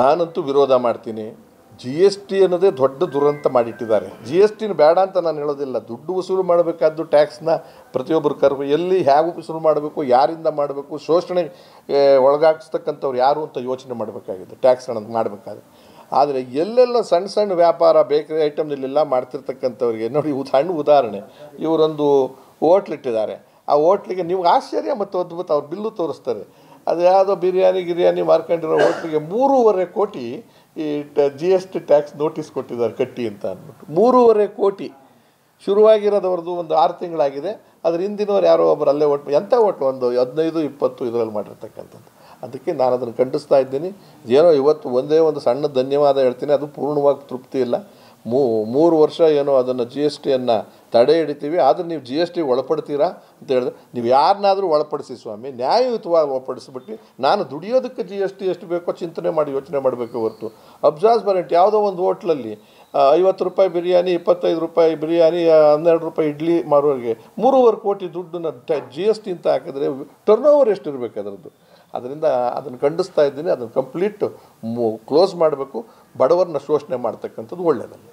ನಾನಂತೂ ವಿರೋಧ ಮಾಡ್ತೀನಿ. ಜಿ ಎಸ್ ಟಿ ಅನ್ನೋದೇ ದೊಡ್ಡ ದುರಂತ ಮಾಡಿಟ್ಟಿದ್ದಾರೆ. ಜಿ ಎಸ್ ಟಿನ ಬೇಡ ಅಂತ ನಾನು ಹೇಳೋದಿಲ್ಲ. ದುಡ್ಡು ವಸೂಲು ಮಾಡಬೇಕಾದ್ದು ಟ್ಯಾಕ್ಸ್ನ ಪ್ರತಿಯೊಬ್ಬರು ಎಲ್ಲಿ ಹೇಗೆ ವಸೂಲು ಮಾಡಬೇಕು, ಯಾರಿಂದ ಮಾಡಬೇಕು, ಶೋಷಣೆ ಒಳಗಾಗಿಸ್ತಕ್ಕಂಥವ್ರು ಯಾರು ಅಂತ ಯೋಚನೆ ಮಾಡಬೇಕಾಗಿದೆ ಟ್ಯಾಕ್ಸ್ ಅನ್ನೋದು ಮಾಡಬೇಕಾದ್ರೆ. ಆದರೆ ಎಲ್ಲೆಲ್ಲ ಸಣ್ಣ ಸಣ್ಣ ವ್ಯಾಪಾರ ಬೇಕರಿ ಐಟಮ್ನಲ್ಲೆಲ್ಲ ಮಾಡ್ತಿರ್ತಕ್ಕಂಥವ್ರಿಗೆ ನೋಡಿ, ಸಣ್ಣ ಉದಾಹರಣೆ, ಇವರೊಂದು ಹೋಟ್ಲಿಟ್ಟಿದ್ದಾರೆ. ಆ ಹೋಟ್ಲಿಗೆ ನೀವು ಆಶ್ಚರ್ಯ ಮತ್ತು ಅದ್ಭುತ, ಅವ್ರು ಬಿಲ್ಲು ತೋರಿಸ್ತಾರೆ. ಅದು ಯಾವುದೋ ಗಿರಿಯಾನಿ ಮಾರ್ಕೊಂಡಿರೋ ಹೋಟ್ಲಿಗೆ 3.5 ಕೋಟಿ ಈ G S T tax notice ಕೊಟ್ಟಿದ್ದಾರೆ ಕಟ್ಟಿ ಅಂತ ಅಂದ್ಬಿಟ್ಟು. 3.5 ಕೋಟಿ ಶುರುವಾಗಿರೋದವ್ರದ್ದು ಒಂದು 6 ತಿಂಗಳಾಗಿದೆ. ಅದ್ರ ಹಿಂದಿನವ್ರು ಯಾರೋ ಒಬ್ಬರು ಅಲ್ಲೇ ಎಂಥ ಒಂದು 15-20 ಇದರಲ್ಲಿ ಮಾಡಿರ್ತಕ್ಕಂಥದ್ದು. ಅದಕ್ಕೆ ನಾನು ಅದನ್ನು ಖಂಡಿಸ್ತಾ ಇದ್ದೀನಿ. ಏನೋ ಇವತ್ತು ಒಂದೇ ಒಂದು ಸಣ್ಣ ಧನ್ಯವಾದ ಹೇಳ್ತೀನಿ, ಅದು ಪೂರ್ಣವಾಗಿ ತೃಪ್ತಿ ಇಲ್ಲ. 3 ವರ್ಷ ಏನೋ ಅದನ್ನು ಜಿ ಎಸ್ ಟಿಯನ್ನು ತಡೆ ಹಿಡಿತೀವಿ, ಆದರೆ ನೀವು ಜಿ ಎಸ್ ಟಿಗೆ ಒಳಪಡ್ತೀರಾ ಅಂತ ಹೇಳಿದ್ರೆ, ನೀವು ಯಾರನ್ನಾದರೂ ಒಳಪಡಿಸಿ ಸ್ವಾಮಿ, ನ್ಯಾಯಯುತವಾಗಿ ಒಳಪಡಿಸ್ಬಿಟ್ಟು ನಾನು ದುಡಿಯೋದಕ್ಕೆ ಜಿ ಎಸ್ ಟಿ ಎಷ್ಟು ಬೇಕೋ ಚಿಂತನೆ ಮಾಡಿ ಯೋಚನೆ ಮಾಡಬೇಕು ಹೊರತು ಅಬ್ಸಾರ್ಬರೆಂಟ್ ಯಾವುದೋ ಒಂದು ಹೋಟ್ಲಲ್ಲಿ 50 ರೂಪಾಯಿ ಬಿರಿಯಾನಿ, 25 ರೂಪಾಯಿ ಬಿರಿಯಾನಿ, 12 ರೂಪಾಯಿ ಇಡ್ಲಿ ಮಾರೋರಿಗೆ 3.5 ಕೋಟಿ ದುಡ್ಡನ್ನು ಜಿ ಎಸ್ ಟಿ ಅಂತ ಹಾಕಿದ್ರೆ ಟರ್ನ್ ಓವರ್ ಎಷ್ಟಿರಬೇಕು ಅದರದ್ದು. ಅದರಿಂದ ಅದನ್ನು ಖಂಡಿಸ್ತಾ ಇದ್ದೀನಿ. ಅದನ್ನು ಕಂಪ್ಲೀಟ್ ಕ್ಲೋಸ್ ಮಾಡಬೇಕು. ಬಡವರನ್ನ ಶೋಷಣೆ ಮಾಡ್ತಕ್ಕಂಥದ್ದು ಒಳ್ಳೆಯದಲ್ಲ.